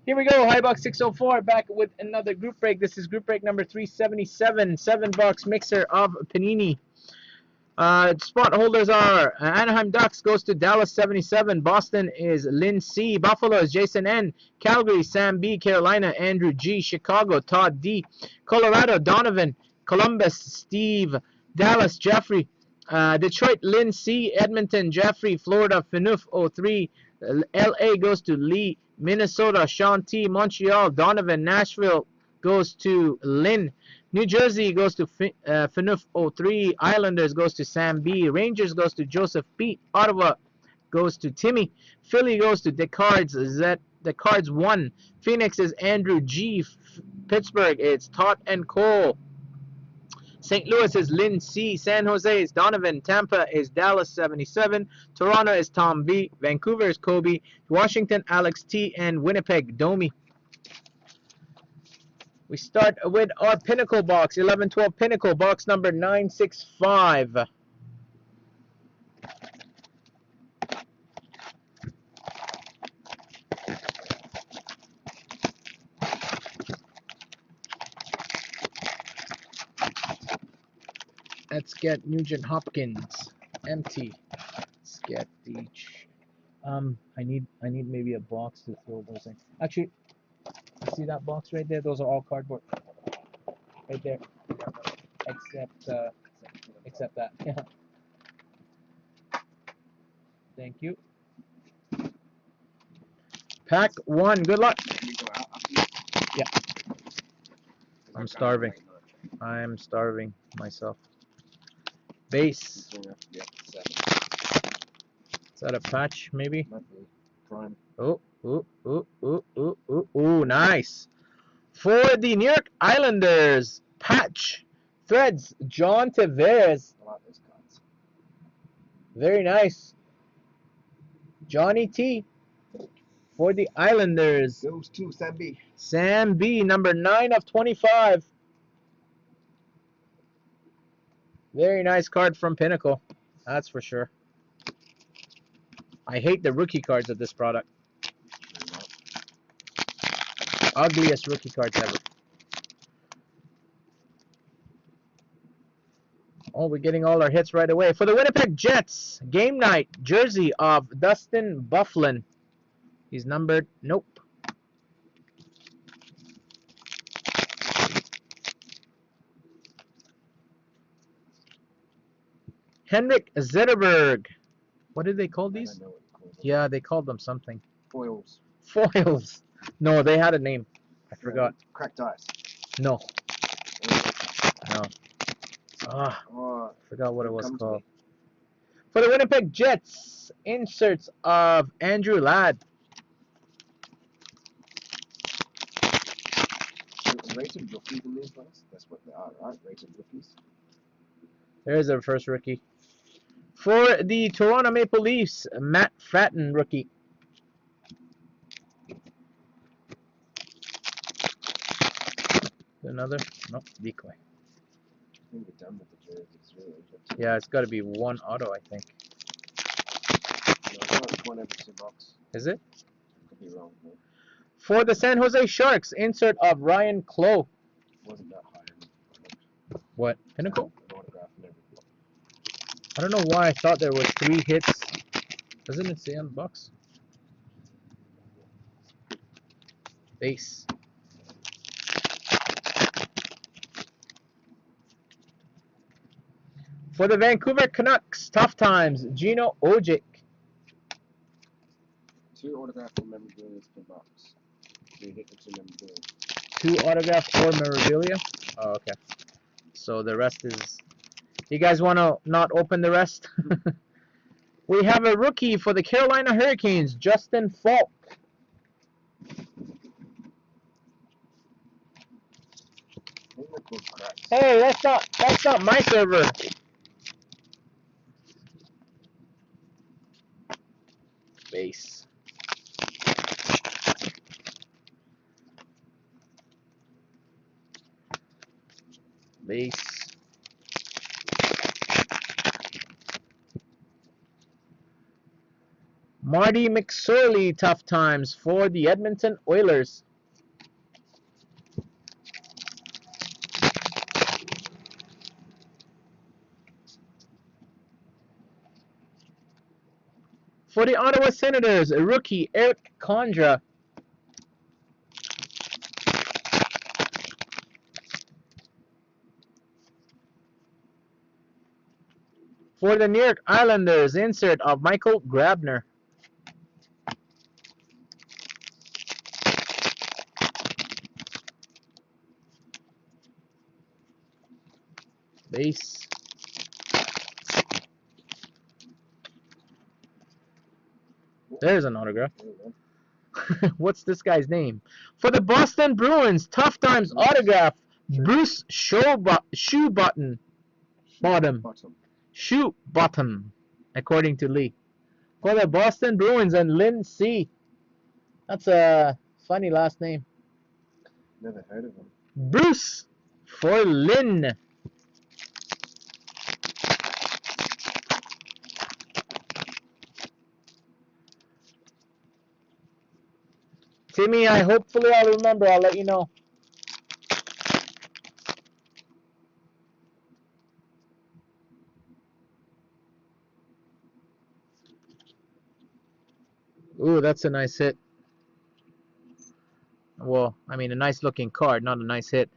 Here we go, Hobbybox604 back with another group break. This is group break number 377, 7-box mixer of Panini. Spot holders are Anaheim Ducks goes to Dallas 77, Boston is Lynn C, Buffalo is Jason N, Calgary Sam B, Carolina Andrew G, Chicago Todd D, Colorado Donovan, Columbus Steve, Dallas Jeffrey, Detroit Lynn C, Edmonton Jeffrey, Florida Fanuf 03, LA goes to Lee, Minnesota Sean T, Montreal Donovan, Nashville goes to Lynn, New Jersey goes to Fanuf 03, Islanders goes to Sam B, Rangers goes to Joseph Pete, Ottawa goes to Timmy, Philly goes to Descartes 1, Phoenix is Andrew G, Pittsburgh it's Todd and Cole, St. Louis is Lynn C, San Jose is Donovan, Tampa is Dallas 77, Toronto is Tom B, Vancouver is Kobe, Washington Alex T, and Winnipeg Domi. We start with our Pinnacle box, 11-12 Pinnacle, box number 965. Let's get Nugent Hopkins, empty. Let's get the. I need maybe a box to throw those in. Actually, see that box right there? Those are all cardboard. Right there. Except that. Yeah. Thank you. Pack 1. Good luck. Yeah. I'm starving. I'm starving myself. Base. Is that a patch, maybe? Prime. Oh, nice. For the New York Islanders, patch, threads, John Tavares. Very nice. Johnny T. For the Islanders. Those two, Sam B. Sam B, number 9 of 25. Very nice card from Pinnacle. That's for sure. I hate the rookie cards of this product. Ugliest rookie cards ever. Oh, we're getting all our hits right away. For the Winnipeg Jets, game night jersey of Dustin Byfuglien. He's numbered, nope. Henrik Zetterberg. What did they call these? Yeah, they called them something. Foils. Foils. No, they had a name. I forgot. Cracked ice. No. No. Forgot what it was called. For the Winnipeg Jets, inserts of Andrew Ladd. Rated rookies in these ones. That's what they are, right? Rated rookies. There's our first rookie. For the Toronto Maple Leafs, Matt Fratton, rookie. Another? Nope, decoy. I think we're done with the jerseys, really. Yeah, it's got to be one auto, I think. No, it's one every 2 box. Is it? Could be wrong, though. For the San Jose Sharks, insert of Ryan Clough. Wasn't that high? What? Pinnacle? An autograph and everything. I don't know why I thought there was 3 hits. Doesn't it say on the box? Base. For the Vancouver Canucks, tough times, Gino Ojic. 2 autograph or memorabilia per box. 3 hit or 2 memorabilia. 2 autograph or memorabilia? Oh, okay. So the rest is... You guys want to not open the rest? We have a rookie for the Carolina Hurricanes, Justin Falk. Hey, that's not my server. Base. Base. Marty McSorley, tough times for the Edmonton Oilers. For the Ottawa Senators, a rookie, Eric Condra. For the New York Islanders, insert of Michael Grabner. Base. There's an autograph. What's this guy's name? For the Boston Bruins, tough times autograph, Bruce Shoe Bottom. Shoe Bottom, according to Lee. For the Boston Bruins and Lynn C. That's a funny last name. Never heard of him. Bruce for Lynn. Timmy, hopefully I'll remember. I'll let you know. Ooh, that's a nice hit. Well, I mean, a nice looking card, not a nice hit.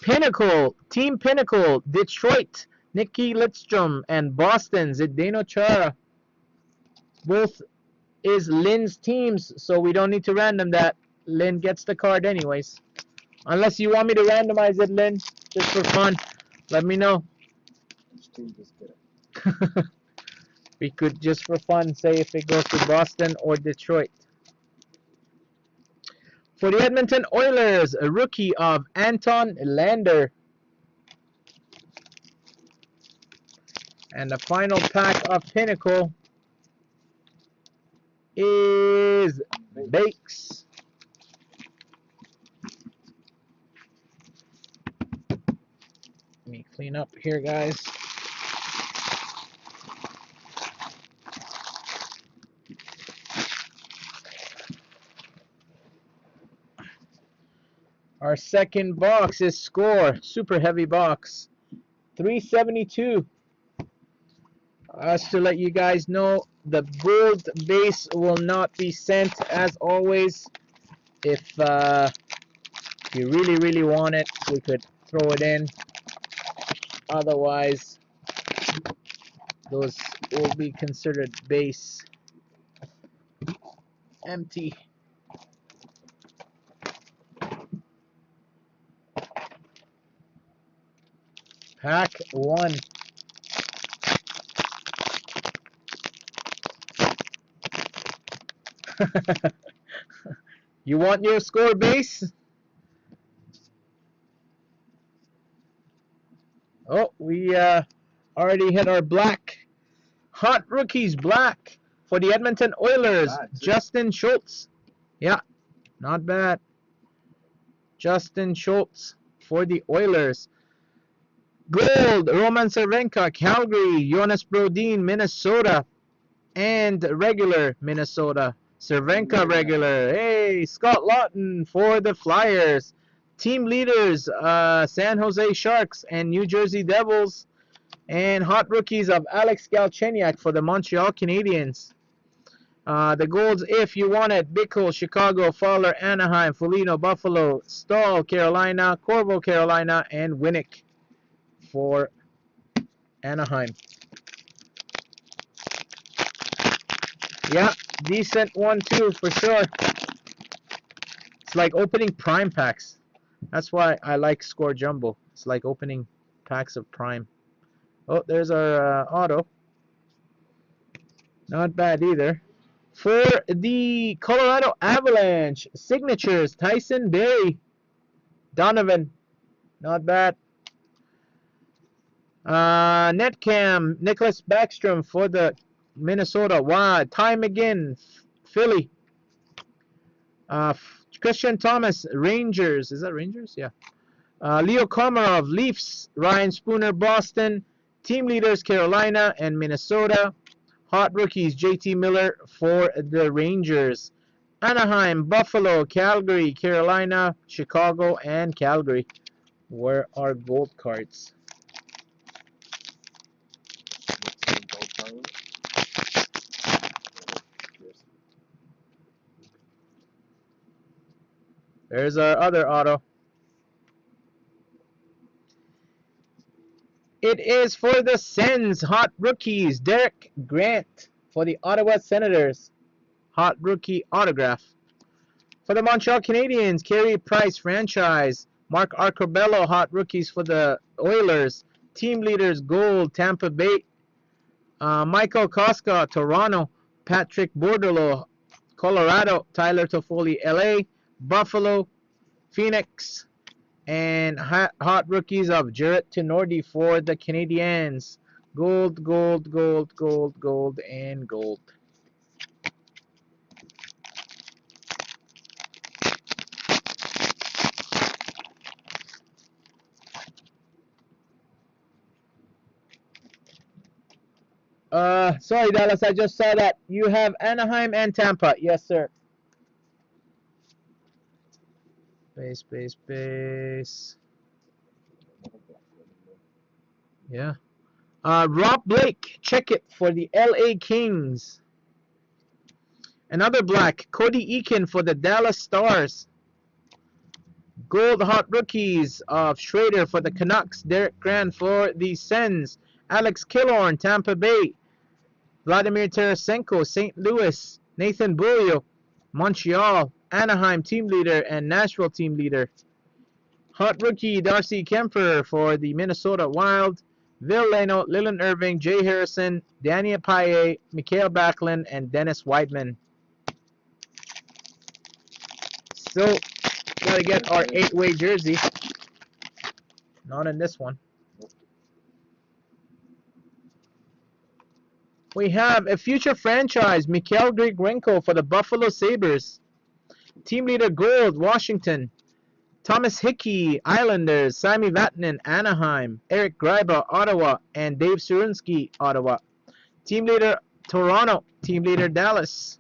Pinnacle, Team Pinnacle, Detroit, Nicky Lidstrom, and Boston, Zdeno Chara. Both is Lynn's teams, so we don't need to random that. Lynn gets the card anyways. Unless you want me to randomize it, Lynn, just for fun. Let me know. Which team just get it? We could, just for fun, say if it goes to Boston or Detroit. For the Edmonton Oilers, a rookie of Anton Lander. And the final pack of Pinnacle is Bakes. Let me clean up here, guys. Our second box is Score, super heavy box, 372. Just to let you guys know, the gold base will not be sent as always. If you really want it, we could throw it in. Otherwise, those will be considered base empty. Pack 1. You want your Score base? Oh, we already hit our black. Hot rookies black for the Edmonton Oilers. Justin Schultz. Yeah, not bad. Justin Schultz for the Oilers. Gold, Roman Cervenka, Calgary. Jonas Brodin, Minnesota. And regular, Minnesota. Cervenka regular. Hey, Scott Lawton for the Flyers. Team leaders, San Jose Sharks and New Jersey Devils. And hot rookies of Alex Galchenyuk for the Montreal Canadiens. The golds, if you want it, Bickle, Chicago, Fowler, Anaheim, Foligno, Buffalo, Stahl, Carolina, Corvo, Carolina, and Winnick for Anaheim. Yeah, decent one too, for sure. It's like opening Prime packs. That's why I like Score Jumbo. It's like opening packs of Prime. Oh, there's our auto. Not bad either. For the Colorado Avalanche, signatures, Tyson Berry, Donovan. Not bad. Netcam, Nicholas Backstrom for the Minnesota. Wow, Ty McGinn, Philly. Christian Thomas, Rangers. Is that Rangers? Yeah. Leo Komarov, Leafs. Ryan Spooner, Boston. Team leaders, Carolina and Minnesota. Hot rookies, JT Miller for the Rangers. Anaheim, Buffalo, Calgary, Carolina, Chicago, and Calgary. Where are gold cards? There's our other auto. It is for the Sens. Hot rookies, Derek Grant for the Ottawa Senators. Hot rookie autograph. For the Montreal Canadiens, Carey Price franchise. Mark Arcobello, hot rookies for the Oilers. Team leaders, gold, Tampa Bay. Michael Koska, Toronto. Patrick Bordelot, Colorado. Tyler Toffoli, LA. Buffalo. Phoenix. And hot rookies of Jarrett Tenordi for the Canadiens. Gold, gold, gold, gold, gold, and gold. Sorry, Dallas, I just saw that. You have Anaheim and Tampa. Yes, sir. Base. Yeah. Rob Blake, check it for the LA Kings. Another black, Cody Eakin for the Dallas Stars. Gold hot rookies of Schrader for the Canucks. Derek Grant for the Sens. Alex Killorn, Tampa Bay. Vladimir Tarasenko, St. Louis. Nathan Beaulieu, Montreal. Anaheim team leader and Nashville team leader. Hot rookie Darcy Kemper for the Minnesota Wild. Vil Leno, Leland Irving, Jay Harrison, Danny Paye, Mikhail Backlund, and Dennis Weidman. Still got to get our 8-way jersey. Not in this one. We have a future franchise, Mikhail Grigorenko for the Buffalo Sabres. Team leader gold, Washington. Thomas Hickey, Islanders. Sami Vatanen, Anaheim. Eric Greiber, Ottawa. And Dave Surunsky, Ottawa. Team leader, Toronto. Team leader, Dallas.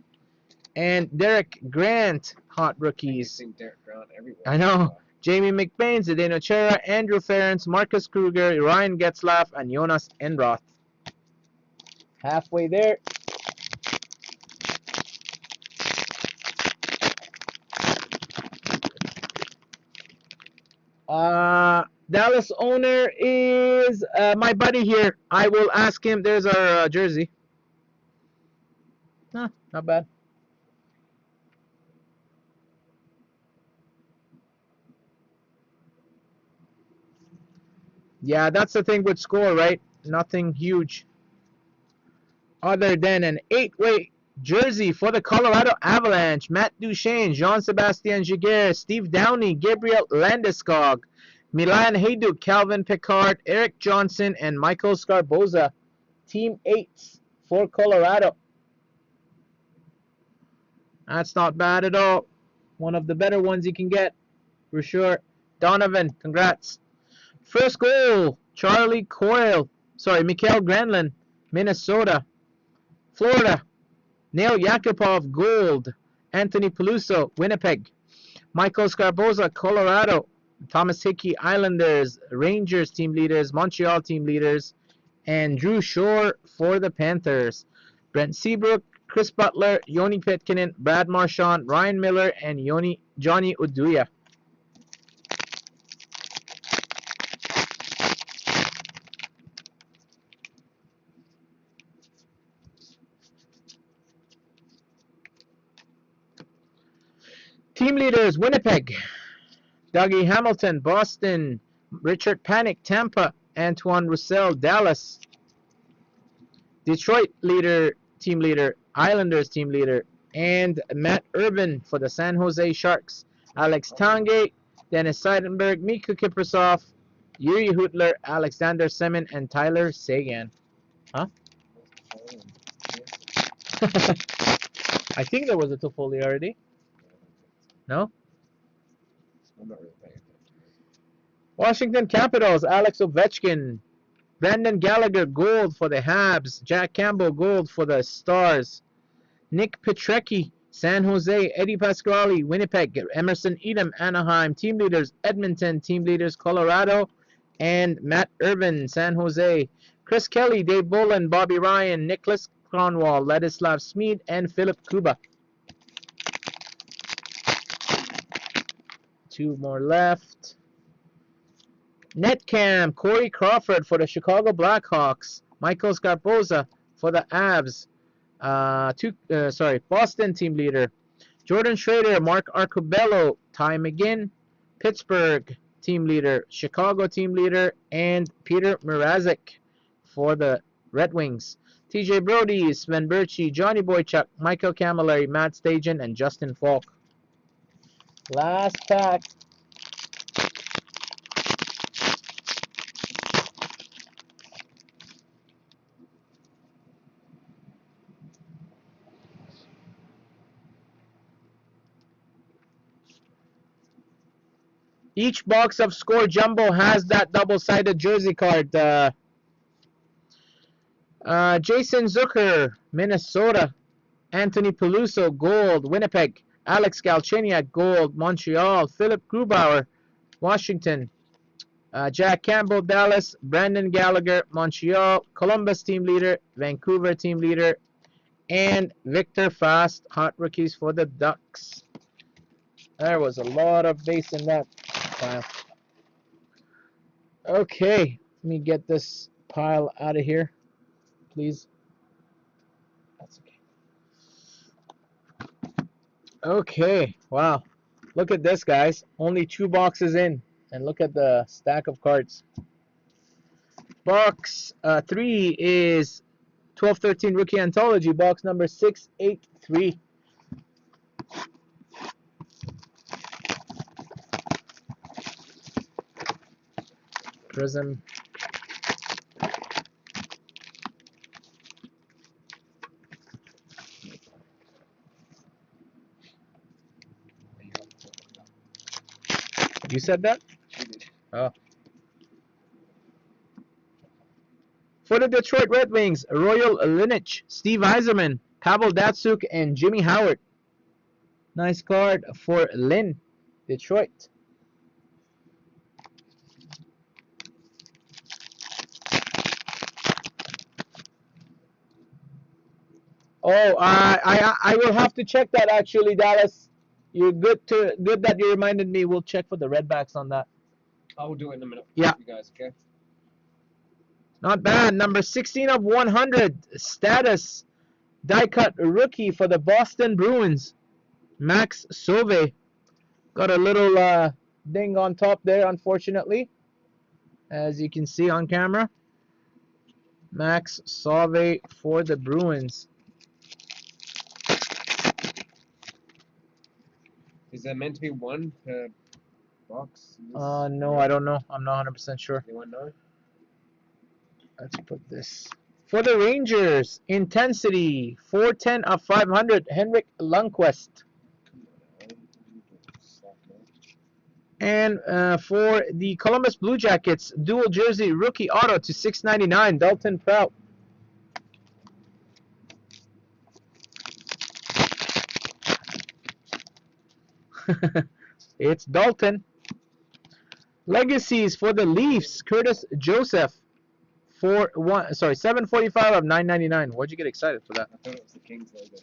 And Derek Grant, hot rookies. I know. Jamie McBain, Zdeno Chara, Andrew Ference, Marcus Kruger, Ryan Getzlaff, and Jonas Enroth. Halfway there. Dallas owner is my buddy here. I will ask him. There's our jersey. Not bad. Yeah, that's the thing with score, right? Nothing huge. Other than an 8-way jersey for the Colorado Avalanche. Matt Duchene, Jean-Sebastien Giguère, Steve Downey, Gabriel Landeskog, Milan Hajduk, Calvin Pickard, Eric Johnson, and Michael Scarboza. Team 8 for Colorado. That's not bad at all. One of the better ones you can get, for sure. Donovan, congrats. First goal, Charlie Coyle. Mikhail Granlund, Minnesota. Florida, Neil Yakupov, gold. Anthony Peluso, Winnipeg. Michael Scarboza, Colorado. Thomas Hickey, Islanders. Rangers team leaders. Montreal team leaders. And Drew Shore for the Panthers. Brent Seabrook, Chris Butler, Yoni Petkinen, Brad Marchand, Ryan Miller, and Johnny Uduya. Team leaders, Winnipeg. Dougie Hamilton, Boston. Richard Panik, Tampa. Antoine Roussel, Dallas. Detroit team leader, Islanders team leader. And Matt Urban for the San Jose Sharks. Alex Tanguay, Dennis Seidenberg, Mika Kiprasov, Yuri Hutler, Alexander Semin, and Tyler Seguin. Huh? I think there was a Toffoli already. No? I'm not really paying attention. Washington Capitals, Alex Ovechkin. Brandon Gallagher, gold for the Habs. Jack Campbell, gold for the Stars. Nick Petrecki, San Jose. Eddie Pasquale, Winnipeg. Emerson Edom, Anaheim. Team leaders, Edmonton. Team leaders, Colorado. And Matt Irvin, San Jose. Chris Kelly, Dave Bolin, Bobby Ryan, Nicholas Cronwall, Ladislav Smid, and Philip Kuba. 2 more left. Netcam, Corey Crawford for the Chicago Blackhawks. Michael Scarpoza for the Avs. Boston team leader. Jordan Schrader, Mark Arcobello, Ty McGinn. Pittsburgh team leader. Chicago team leader. And Peter Mrazek for the Red Wings. TJ Brody, Sven Berchi, Johnny Boychuk, Michael Camilleri, Matt Stajan, and Justin Falk. Last pack. Each box of Score Jumbo has that double-sided jersey card. Jason Zucker, Minnesota. Anthony Peluso, gold, Winnipeg. Alex Galchenyuk, gold, Montreal. Philip Grubauer, Washington. Jack Campbell, Dallas. Brandon Gallagher, Montreal. Columbus team leader. Vancouver team leader. And Victor Fast, hot rookies for the Ducks. There was a lot of base in that pile. Okay, let me get this pile out of here, please. That's okay. Okay, wow. Look at this, guys. Only 2 boxes in. And look at the stack of cards. Box 3 is 12-13 Rookie Anthology. Box number 683. Prism. You said that? Oh. For the Detroit Red Wings, Royal Linich, Steve Yzerman, Pavel Datsyuk, and Jimmy Howard. Nice card for Lynn, Detroit. Oh, I will have to check that actually, Dallas. You're good that you reminded me. We'll check for the Redbacks on that. I will do it in a minute. Yeah. You guys, okay? Not bad. Number 16 of 100 status die cut rookie for the Boston Bruins. Max Sauve. Got a little ding on top there, unfortunately, as you can see on camera. Max Sauve for the Bruins. Is that meant to be one per box? No, I don't know. I'm not 100% sure. Anyone know? Let's put this. For the Rangers, Intensity, 410 of 500, Henrik Lundqvist. And for the Columbus Blue Jackets, dual jersey rookie auto to 699, Dalton Prout. It's Dalton. Legacies for the Leafs, Curtis Joseph. 745 of 999. Why'd you get excited for that? I thought it was the Kings logo.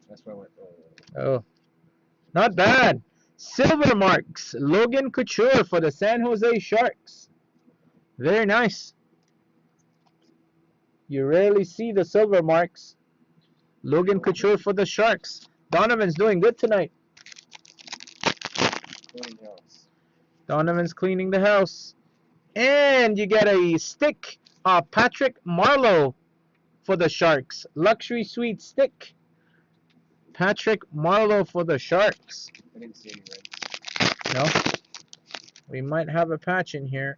That's why I went, Oh. Not bad. Silver marks. Logan Couture for the San Jose Sharks. Very nice. You rarely see the silver marks. Logan Couture for the Sharks. Donovan's doing good tonight. Donovan's cleaning the house. And you get a stick of Patrick Marleau for the Sharks. Luxury Suite stick. Patrick Marleau for the Sharks. I didn't see any red. No. We might have a patch in here.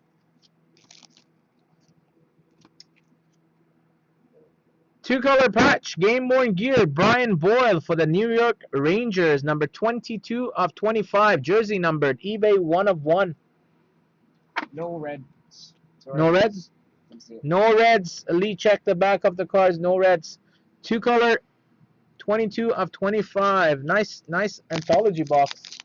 Two-color patch, game-worn gear, Brian Boyle for the New York Rangers, number 22 of 25, jersey numbered, eBay 1 of 1. No reds. No reds? That's it. No reds. Lee, check the back of the cards. No reds. 2-color, 22 of 25. Nice anthology box.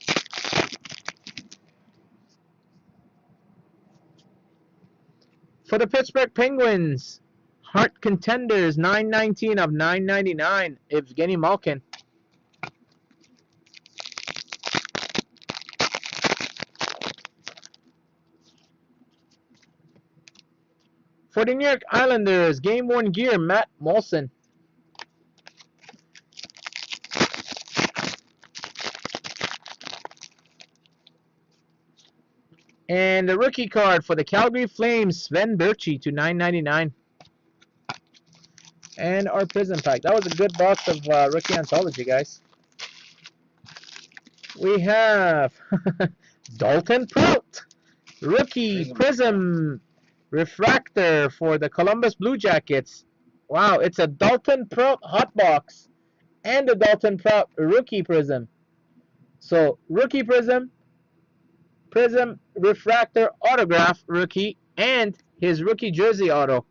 For the Pittsburgh Penguins, Hart Contenders, 919 of 999. Evgeny Malkin. For the New York Islanders, Game 1 gear, Matt Molson. And the rookie card for the Calgary Flames, Sven Berchi to 999. And our Prism pack. That was a good box of rookie anthology, guys. We have Dalton Prout, rookie Prism refractor for the Columbus Blue Jackets. Wow, it's a Dalton Prout hot box and a Dalton Prout rookie Prism. So rookie Prism, Prism refractor autograph rookie, and his rookie jersey auto.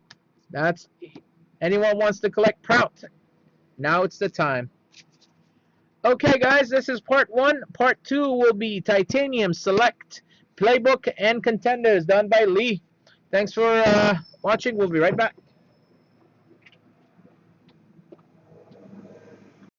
That's anyone wants to collect Prout. Now it's the time. Okay, guys, this is part 1. Part 2 will be Titanium Select Playbook and Contenders done by Lee. Thanks for watching. We'll be right back.